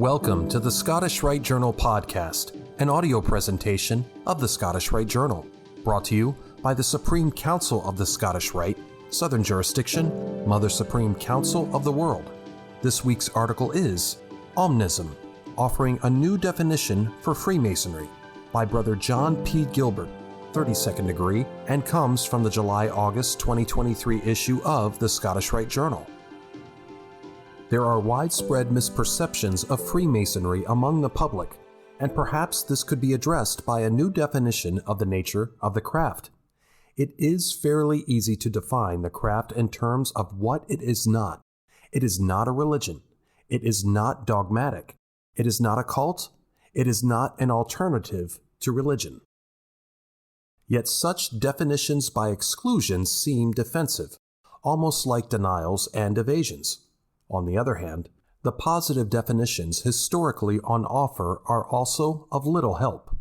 Welcome to the Scottish Rite Journal podcast, an audio presentation of the Scottish Rite Journal, brought to you by the Supreme Council of the Scottish Rite, Southern Jurisdiction, Mother Supreme Council of the World. This week's article is Omnism, offering a new definition for Freemasonry, by Brother John P. Gilbert, 32nd degree, and comes from the July-August 2023 issue of the Scottish Rite Journal. There are widespread misperceptions of Freemasonry among the public, and perhaps this could be addressed by a new definition of the nature of the craft. It is fairly easy to define the craft in terms of what it is not. It is not a religion. It is not dogmatic. It is not a cult. It is not an alternative to religion. Yet such definitions by exclusion seem defensive, almost like denials and evasions. On the other hand, the positive definitions historically on offer are also of little help.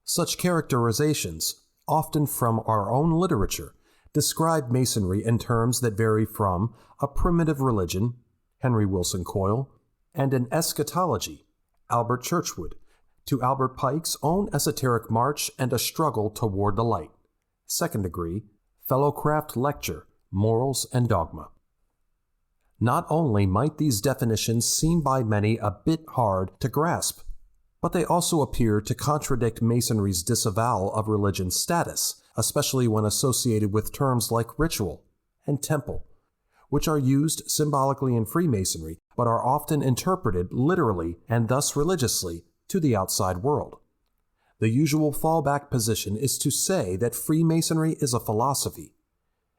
Such characterizations, often from our own literature, describe Masonry in terms that vary from a primitive religion, Henry Wilson Coyle, and an eschatology, Albert Churchwood, to Albert Pike's own esoteric march and a struggle toward the light, 2nd degree, Fellowcraft lecture, Morals and Dogma. Not only might these definitions seem by many a bit hard to grasp, but they also appear to contradict Masonry's disavowal of religion's status, especially when associated with terms like ritual and temple, which are used symbolically in Freemasonry but are often interpreted literally and thus religiously to the outside world. The usual fallback position is to say that Freemasonry is a philosophy.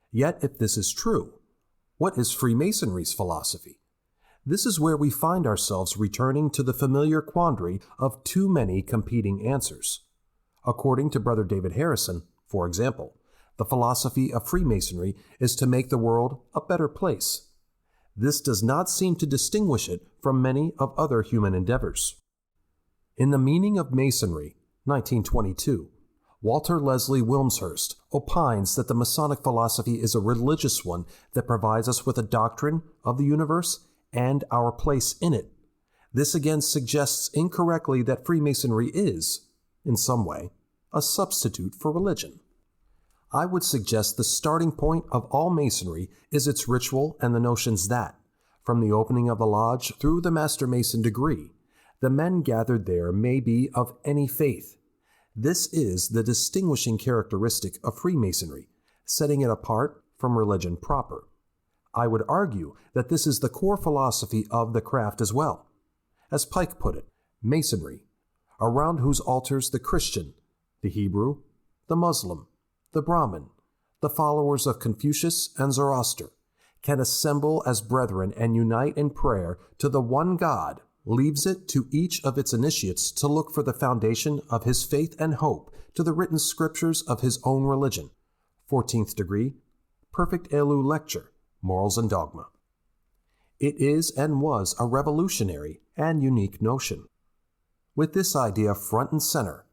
Yet if this is true, what is Freemasonry's philosophy? This is where we find ourselves returning to the familiar quandary of too many competing answers. According to Brother David Harrison, for example, the philosophy of Freemasonry is to make the world a better place. This does not seem to distinguish it from many of other human endeavors. In The Meaning of Masonry, 1922, Walter Leslie Wilmshurst opines that the Masonic philosophy is a religious one that provides us with a doctrine of the universe and our place in it. This again suggests incorrectly that Freemasonry is, in some way, a substitute for religion. I would suggest the starting point of all Masonry is its ritual and the notions that, from the opening of the lodge through the Master Mason degree, the men gathered there may be of any faith. This is the distinguishing characteristic of Freemasonry, setting it apart from religion proper. I would argue that this is the core philosophy of the craft as well. As Pike put it, Masonry, around whose altars the Christian, the Hebrew, the Muslim, the Brahmin, the followers of Confucius and Zoroaster, can assemble as brethren and unite in prayer to the one God, leaves it to each of its initiates to look for the foundation of his faith and hope to the written scriptures of his own religion. 14th degree, Perfect Elu lecture, Morals and Dogma. It is and was a revolutionary and unique notion. With this idea front and center,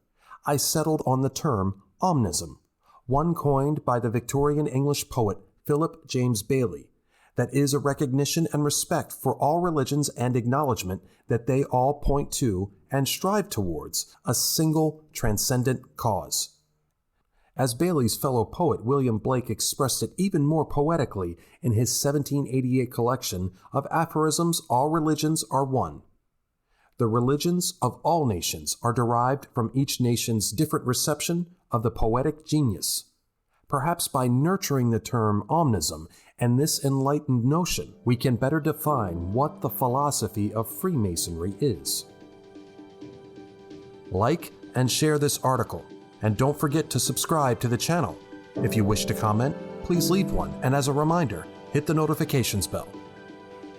I settled on the term Omnism, one coined by the Victorian English poet Philip James Bailey, that is a recognition and respect for all religions and acknowledgement that they all point to and strive towards a single transcendent cause. As Bailey's fellow poet William Blake expressed it even more poetically in his 1788 collection of aphorisms, all religions are one. The religions of all nations are derived from each nation's different reception of the poetic genius. Perhaps by nurturing the term omnism and this enlightened notion, we can better define what the philosophy of Freemasonry is. Like and share this article, and don't forget to subscribe to the channel. If you wish to comment, please leave one, and as a reminder, hit the notifications bell.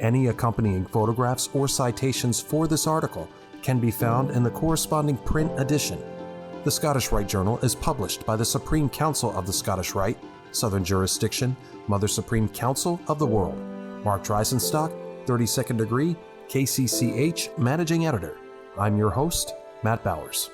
Any accompanying photographs or citations for this article can be found in the corresponding print edition. The Scottish Rite Journal is published by the Supreme Council of the Scottish Rite, Southern Jurisdiction, Mother Supreme Council of the World. Mark Dreisenstock, 32nd degree, KCCH Managing Editor. I'm your host, Matt Bowers.